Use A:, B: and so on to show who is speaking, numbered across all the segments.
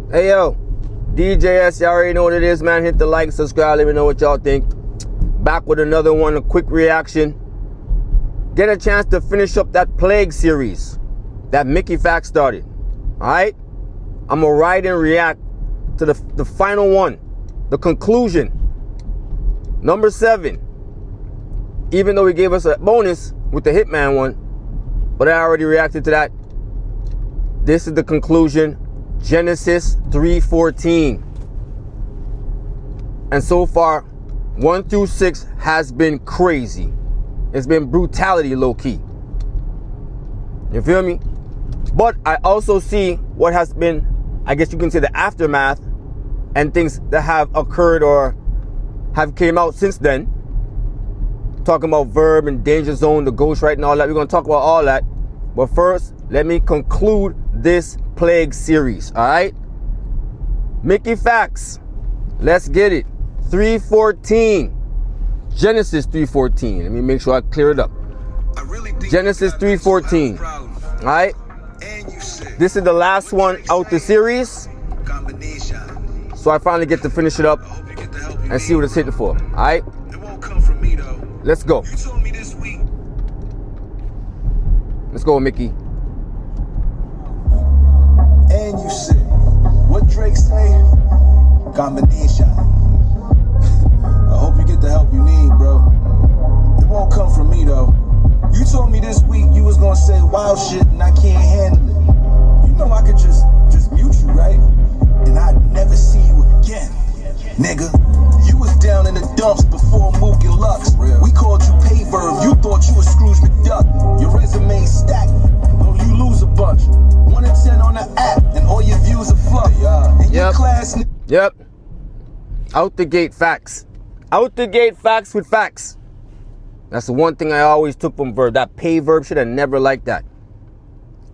A: Hey yo, D.J.S, y'all already know what it is, man. Hit the like, subscribe, let me know what y'all think. Back with another one, a quick reaction. Get a chance to finish up that Plague series that Mickey Factz started. Alright? I'm gonna ride and react to the final one, the conclusion. Number 7. Even though he gave us a bonus with the Hitman one, but I already reacted to that. This is the conclusion. Genesis 3:14. And so far, 1 through 6 has been crazy. It's been brutality low-key. You feel me? But I also see what has been, I guess you can say, the aftermath and things that have occurred or have came out since then. Talking about Verb and Danger Zone, the Ghostwriting, all that. We're going to talk about all that. But first, let me conclude this Plague series, all right? Mickey Factz, let's get it. 3:14. Genesis 3:14. Let me make sure I clear it up. Genesis 3:14. All right? This is the last one out the series. So I finally get to finish it up and see what it's hitting for. All right? Let's go. Let's go, Mickey.
B: And you said, what Drake say? Combination. I hope you get the help you need, bro. It won't come from me, though. You told me this week you was gonna say wild shit and I can't handle it. You know I could just mute you, right? And I'd never see you again, nigga. You was down in the dumps before Mook and Lux. We called you Verb. You thought you was Scrooge McDuck. Your resume stacked, though you lose a bunch. 1 in 10 on the app, and all your views are fluff. And your class.
A: Yep. Out the gate Factz. Out the gate Factz with facts. That's the one thing I always took from Verb. That pay Verb shit, I never liked that.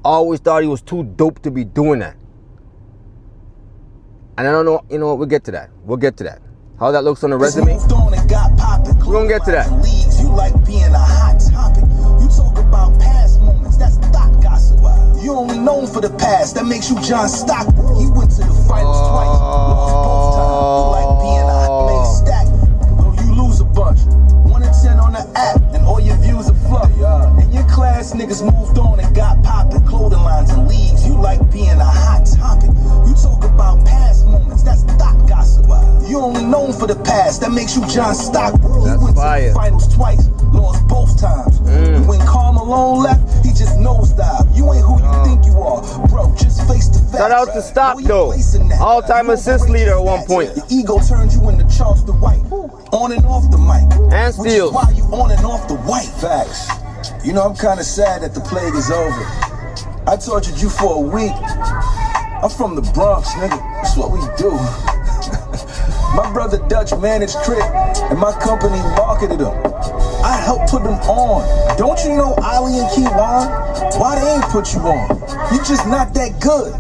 A: Always thought he was too dope to be doing that. And I don't know, you know what, we'll get to that. We'll get to that. How that looks on the resume. We're gonna get to that.
B: You like being a hot topic. You talk about past moments, that's stock gossip. You only known for the past, that makes you John Stockton. He went to the finals twice, lost both times. You like being a hot make stack, though you lose a bunch. 1 in 10 on the app, and all your views are fluff. And your class niggas moved on and got poppin'. Clothing lines and leagues, you like being a hot topic. You talk about past moments, that's stock gossip. You only known for the past, that makes you John Stockton. He went to the finals twice, lost both times. And when Karl Malone left, he just nosedived. You ain't who you think you are, bro, just face the facts.
A: Shout out to Stock, though. All-time assist leader at one point.
B: The ego turned you into Charleston White, on and off the mic.
A: And steals.
B: Why you on and off the white? Facts. You know, I'm kind of sad that the plague is over. I tortured you for a week. I'm from the Bronx, nigga. That's what we do. My brother Dutch managed Crit, and my company marketed him. I helped put them on. Don't you know Ali and Kiwan? Why they ain't put you on? You just not that good,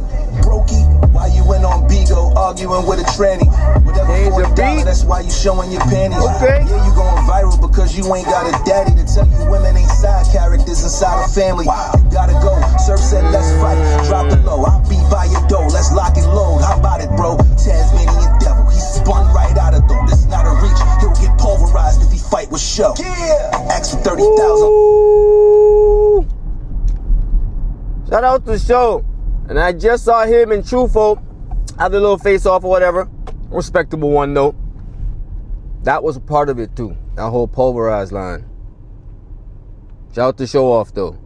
B: brokey. Why you went on Bigo arguing with a tranny? Whatever for $1, that's why you showing your panties.
A: Okay.
B: Yeah, you going viral because you ain't got a daddy to tell you women ain't side characters inside a family. You gotta go. Surf said let's fight. Drop the low. I'll be by your door. Let's lock and load. How about it, bro? Tasmanian devil. He spun right out of though. This not a reach. He'll get pulverized if he fight with show. Yeah. Ask for 30,000.
A: Shout out to Show. And I just saw him and Trufo have a little face off or whatever. Respectable one though. That was a part of it too. That whole pulverized line. Shout out to Show Off though.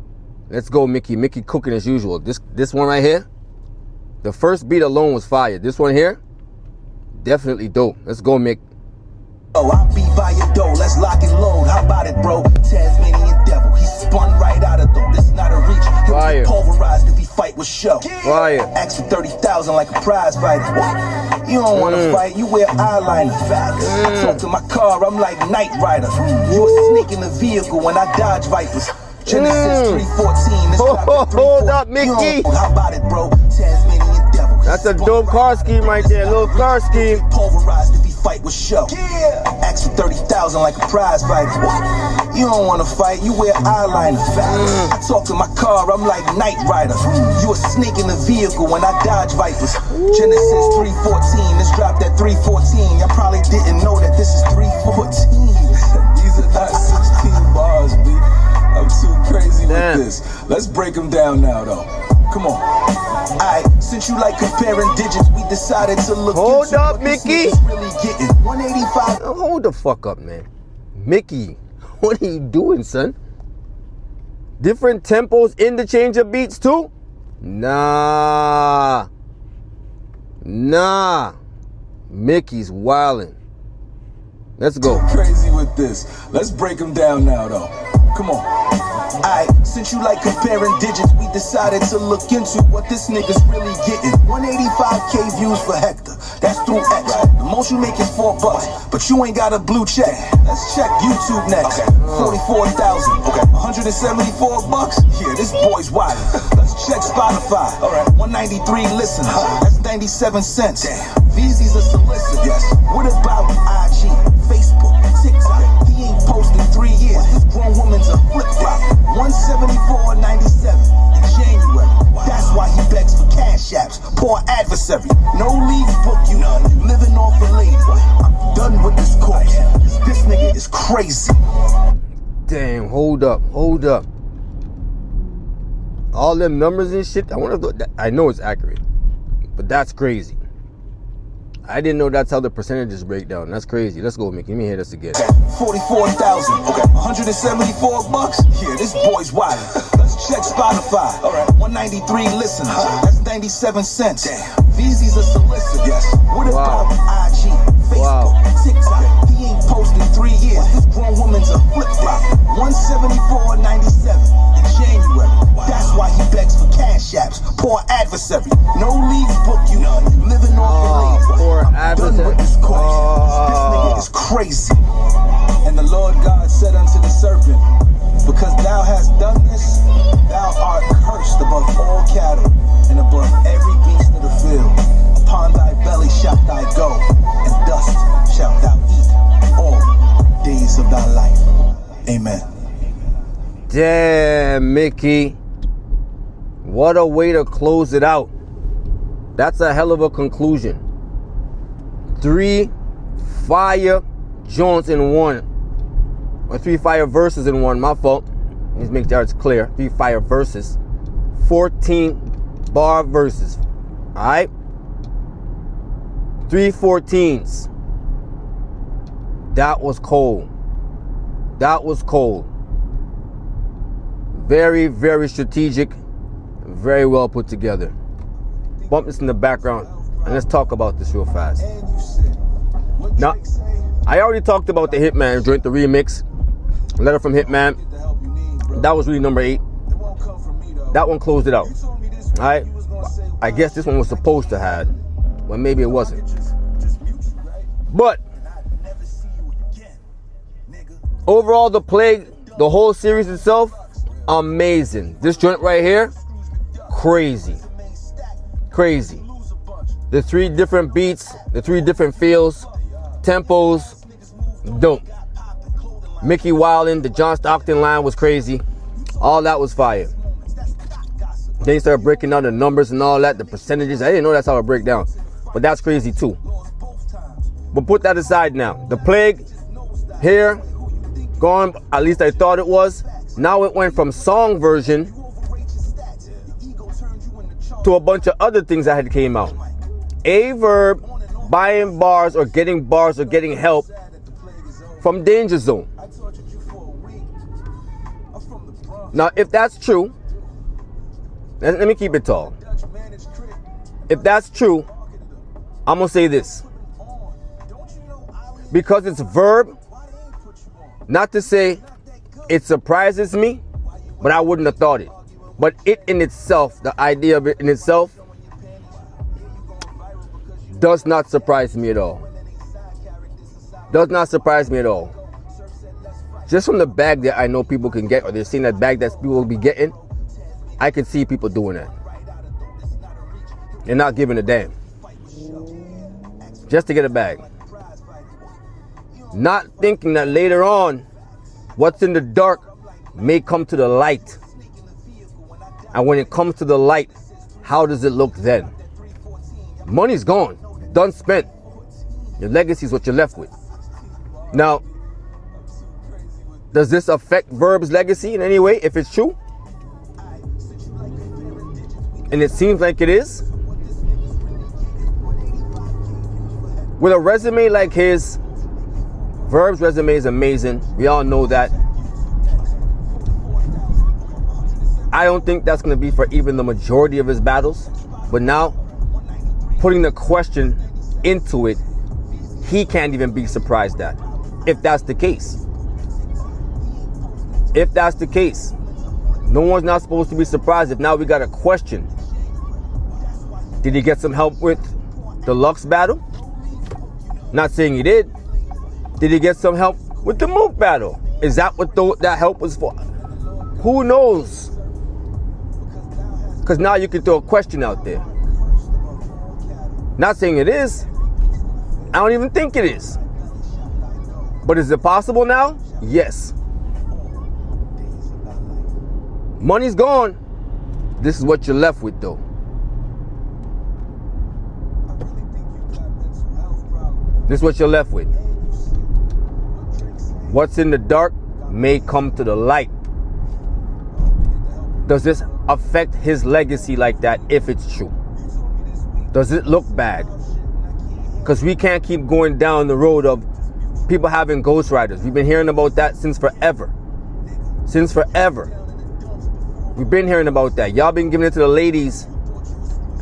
A: Let's go, Mickey. Mickey cooking as usual. This one right here. The first beat alone was fire. This one here, definitely dope. Let's go, Mick.
B: Oh, I'll be by your door. Let's lock and load. How about it, bro? Tasmanian devil. He spun right out of though. This not a reach. He'll
A: Fire.
B: get pulverized if he fight with show.
A: Fire.
B: Ask for 30,000 like a prize fighter. What? You don't want to fight. You wear eyeliner. Facts. I talk to my car. I'm like Knight Rider. You a snake in the vehicle when I dodge vipers. Genesis 3:14.
A: Hold up, Mickey.
B: How about it, bro? Tasmanian devil.
A: That's a dope car scheme right there. A little car scheme.
B: Pulverized if he fight with show. Ask for 30,000 like a prize fighter. What? You don't wanna fight, you wear eyeliner. Factz. I talk in my car, I'm like Knight Rider. You a snake in the vehicle when I dodge vipers. Genesis 3:14, let's drop that 3:14. Y'all probably didn't know that this is 3:14. These are not 16 bars, B. I'm too crazy with this. Let's break them down now, though. Come on. Alright, since you like comparing digits, we decided to look
A: Hold
B: into
A: up,
B: what
A: Mickey.
B: this nigga's really getting. 185.
A: Hold the fuck up, man. Mickey, what are you doing, son? Different tempos, interchange of beats too? Nah. Mickey's wildin'. Let's go.
B: Crazy with this. Let's break them down now, though. Come on. Alright, since you like comparing digits, we decided to look into what this nigga's really getting. 185K views for Hector. That's through X. The most you make is $4, but you ain't got a blue check. Let's check YouTube next. 44,000. Okay. 174 bucks. Yeah, this boy's wild. Let's check Spotify. Alright. 193 listeners. That's 97 cents. VZ's a solicit. Yes. What about IG, Facebook, TikTok? He ain't posted 3 years. This grown woman's a flip-flop. 174.97 in January. That's why he begs for cash apps. Poor adversary. No leads book you none. Living off a lady. I'm done with this course. This nigga is crazy.
A: Damn, hold up. All them numbers and shit, I know it's accurate, but that's crazy. I didn't know that's how the percentages break down. That's crazy. Let's go, Mickey. Let me hear this again.
B: 44,000. Okay. 174 bucks. Yeah, this boy's wild. Let's check Spotify. Alright. 193 listeners. That's 97 cents. VZ's a solicit. Yes. What about IG, Facebook, TikTok? He ain't posted 3 years. This grown woman's a flip-flop. 174.97 in January. That's why he begs for cash apps. Poor adversary. No leads book you none. Living off the lady. Done with this course. This nigga is crazy. And the Lord God said unto the serpent, because thou hast done this, thou art cursed above all cattle and above every beast of the field. Upon thy belly shalt thou go, and dust shalt thou eat all days of thy life. Amen.
A: Damn, Mickey. What a way to close it out. That's a hell of a conclusion. 3 fire joints in one. Or 3 fire verses in one. My fault. Let's make sure it's clear. 3 fire verses. 14 bar verses. Alright? 3 14s. That was cold. Very, very strategic. Very well put together. Bump this in the background. And let's talk about this real fast. Now, I already talked about the Hitman joint, the remix. Letter from Hitman. That was really number 8. That one closed it out. Alright? I guess this one was supposed to have, but maybe it wasn't. But overall, the Plague, the whole series itself, amazing. This joint right here, crazy. The 3 different beats, the 3 different feels, tempos, dope. Mickey wildin', the John Stockton line was crazy. All that was fire. Then you started breaking down the numbers and all that, the percentages. I didn't know that's how it break down, but that's crazy too. But put that aside now. The Plague here, gone. At least I thought it was. Now it went from song version to a bunch of other things that had came out. A Verb buying bars or getting help from Danger Zone. Now, if that's true, let me keep it tall. If that's true, I'm gonna say this. Because it's Verb, not to say it surprises me, but I wouldn't have thought it. But it in itself, the idea of it in itself, does not surprise me at all. Just from the bag that I know people can get, or they're seeing that bag that people will be getting, I can see people doing that. They're not giving a damn. Just to get a bag. Not thinking that later on, What's in the dark may come to the light. And when it comes to the light, how does it look then? Money's gone, done spent. Your legacy is what you're left with. Now, does this affect Verb's legacy in any way if it's true? And it seems like it is. With a resume like his, Verb's resume is amazing. We all know that. I don't think that's going to be for even the majority of his battles. But now, putting the question into it, he can't even be surprised at. If that's the case. If that's the case. No one's not supposed to be surprised if now we got a question. Did he get some help with the Lux battle? Not saying he did. Did he get some help with the Mook battle? Is that what that help was for? Who knows? Because now you can throw a question out there. Not saying it is. I don't even think it is. But is it possible now? Yes. Money's gone. This is what you're left with, though. This is what you're left with. What's in the dark may come to the light. Does this affect his legacy like that if it's true? Does it look bad? Because we can't keep going down the road of people having ghostwriters. We've been hearing about that since forever. Since forever. We've been hearing about that. Y'all been giving it to the ladies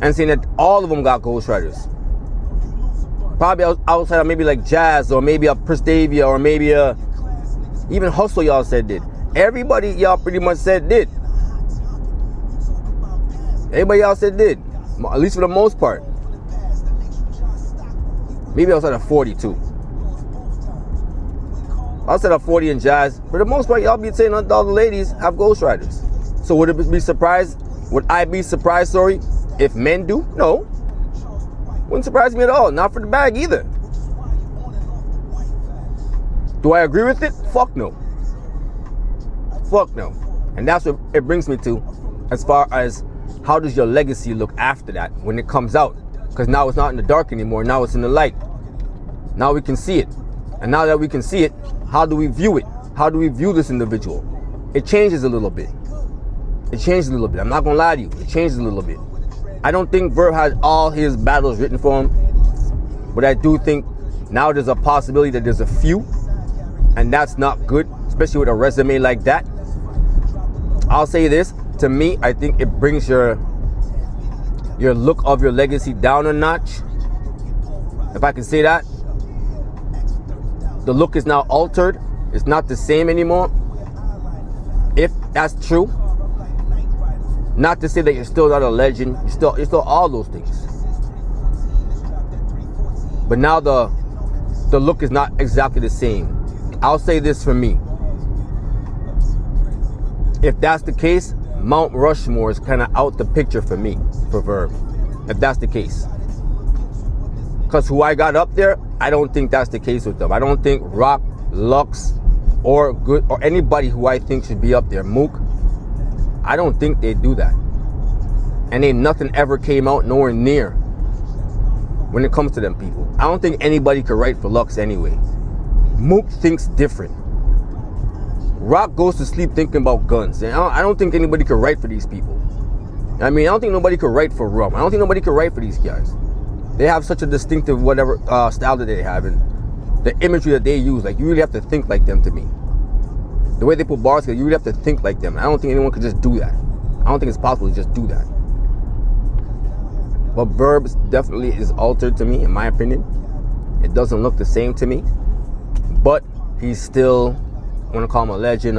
A: and saying that all of them got ghostwriters. Probably outside of maybe like Jazz or maybe a Prestavia or maybe a even Hustle y'all said did. Everybody y'all pretty much said did. Everybody y'all said did. At least for the most part. Maybe outside of 40 too. Outside of 40 and Jazz. For the most part, y'all be saying all the ladies have ghostwriters. So would it be surprised? Would I be surprised, sorry, if men do? No. Wouldn't surprise me at all. Not for the bag either. Do I agree with it? Fuck no. Fuck no. And that's what it brings me to as far as how does your legacy look after that when it comes out? Because now it's not in the dark anymore. Now it's in the light. Now we can see it. And now that we can see it, how do we view it? How do we view this individual? It changes a little bit. It changes a little bit. I'm not going to lie to you. It changes a little bit. I don't think Verb has all his battles written for him. But I do think now there's a possibility that there's a few. And that's not good, especially with a resume like that. I'll say this. To me, I think it brings your look of your legacy down a notch. If I can say that. The look is now altered. It's not the same anymore. If that's true. Not to say that you're still not a legend. You're still all those things. But now the look is not exactly the same. I'll say this for me. If that's the case, Mount Rushmore is kind of out the picture for me, for Verb. If that's the case. Because who I got up there, I don't think that's the case with them. I don't think Rock, Lux, or anybody who I think should be up there, Mook, I don't think they do that. And ain't nothing ever came out nowhere near when it comes to them people. I don't think anybody could write for Lux anyway. Mook thinks different. Rock goes to sleep thinking about guns. And I don't think anybody could write for these people. I mean, I don't think nobody could write for Rum. I don't think nobody could write for these guys. They have such a distinctive whatever style that they have, and the imagery that they use. Like, you really have to think like them to me. The way they put bars together, you really have to think like them. I don't think anyone could just do that. I don't think it's possible to just do that. But Verb definitely is altered to me, in my opinion. It doesn't look the same to me. But he's still, I want to call him a legend,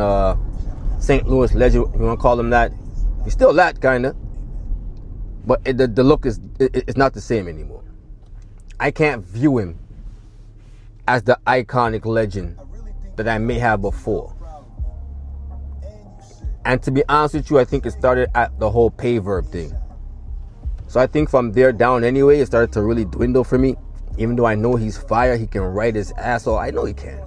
A: St. Louis legend, you want to call him that. He's still that, kind of. But the look is it's not the same anymore. I can't view him as the iconic legend that I may have before. And to be honest with you, I think it started at the whole pay Verb thing. So I think from there down anyway, it started to really dwindle for me. Even though I know he's fire, he can write his ass off. I know he can.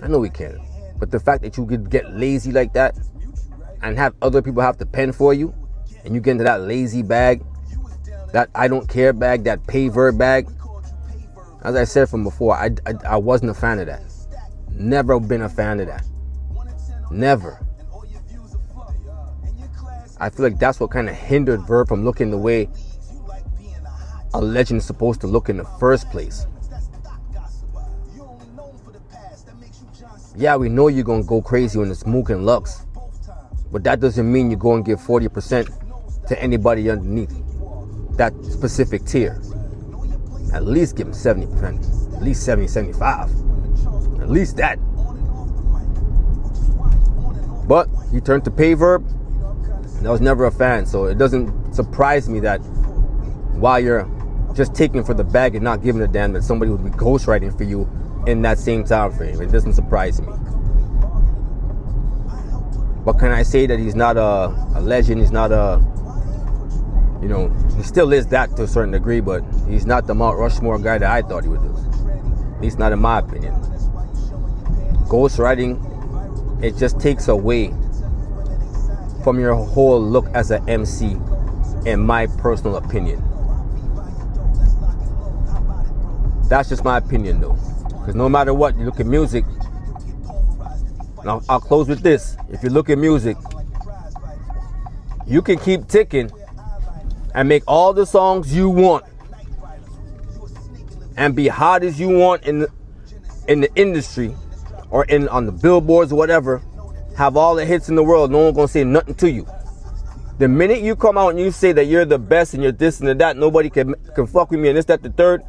A: I know he can. But the fact that you could get lazy like that and have other people have to pen for you, and you get into that lazy bag, that I don't care bag, that pay verb bag. As I said from before, I wasn't a fan of that. Never been a fan of that. Never. I feel like that's what kind of hindered Verb from looking the way a legend is supposed to look in the first place. Yeah, we know you're going to go crazy when it's Mook and Lux, but that doesn't mean you go and give 40% to anybody underneath that specific tier. At least give them 70%, at least 70, 75, at least that. But he turned to pay Verb, and I was never a fan, so it doesn't surprise me that while you're just taking for the bag and not giving a damn, that somebody would be ghostwriting for you in that same time frame. It doesn't surprise me. But can I say that he's not a legend? He's not a, you know, he still is that to a certain degree, but he's not the Mount Rushmore guy that I thought he would do. At least not in my opinion. Ghostwriting, it just takes away from your whole look as an MC, in my personal opinion. That's just my opinion though. Because no matter what, you look at music, and I'll close with this. If you look at music, you can keep ticking and make all the songs you want and be hot as you want in the industry or on the billboards or whatever, have all the hits in the world, no one's gonna say nothing to you. The minute you come out and you say that you're the best and you're this and that, nobody can fuck with me and this, that, the third,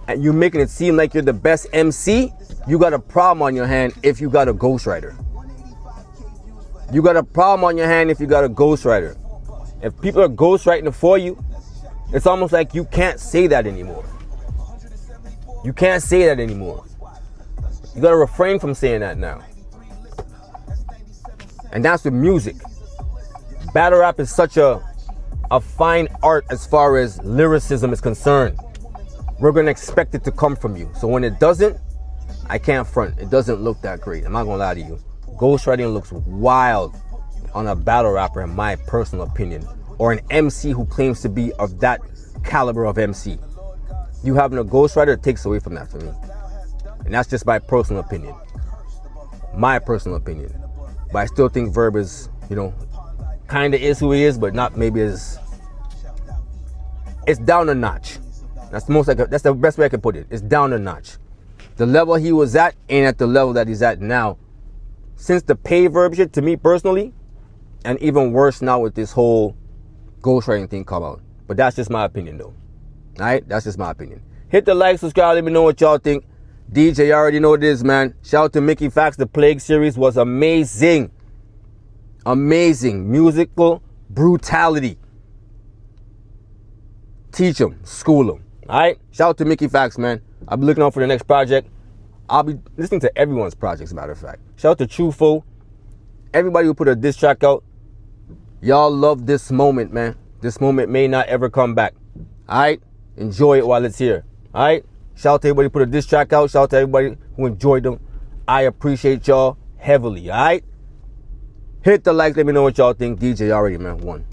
A: and you're making it seem like you're the best MC, you got a problem on your hand if you got a ghostwriter. You got a problem on your hand if you got a ghostwriter. If people are ghostwriting for you, it's almost like you can't say that anymore. You can't say that anymore. You got to refrain from saying that now. And that's with music. Battle rap is such a fine art as far as lyricism is concerned. We're going to expect it to come from you. So when it doesn't, I can't front. It doesn't look that great. I'm not going to lie to you. Ghostwriting looks wild on a battle rapper, in my personal opinion, or an MC who claims to be of that caliber of MC. You having a ghostwriter takes away from that for me. And that's just my personal opinion. My personal opinion. But I still think Verb is, you know, kind of is who he is, but not maybe as... It's down a notch. That's the best way I can put it. It's down a notch. The level he was at ain't at the level that he's at now. Since the pay Verb shit, to me personally, and even worse now with this whole ghostwriting thing come out. But that's just my opinion though. Alright? That's just my opinion. Hit the like, subscribe, let me know what y'all think. DJ, you already know what it is, man. Shout out to Mickey Factz. The Plague series was amazing. Amazing. Musical brutality. Teach them. School them. Alright? Shout out to Mickey Factz, man. I'll be looking out for the next project. I'll be listening to everyone's projects, as a matter of fact. Shout out to Trufo. Everybody who put a diss track out. Y'all love this moment, man. This moment may not ever come back. Alright? Enjoy it while it's here. Alright? Shout out to everybody who put a diss track out. Shout out to everybody who enjoyed them. I appreciate y'all heavily. Alright? Hit the like. Let me know what y'all think. DJ already, man. 1.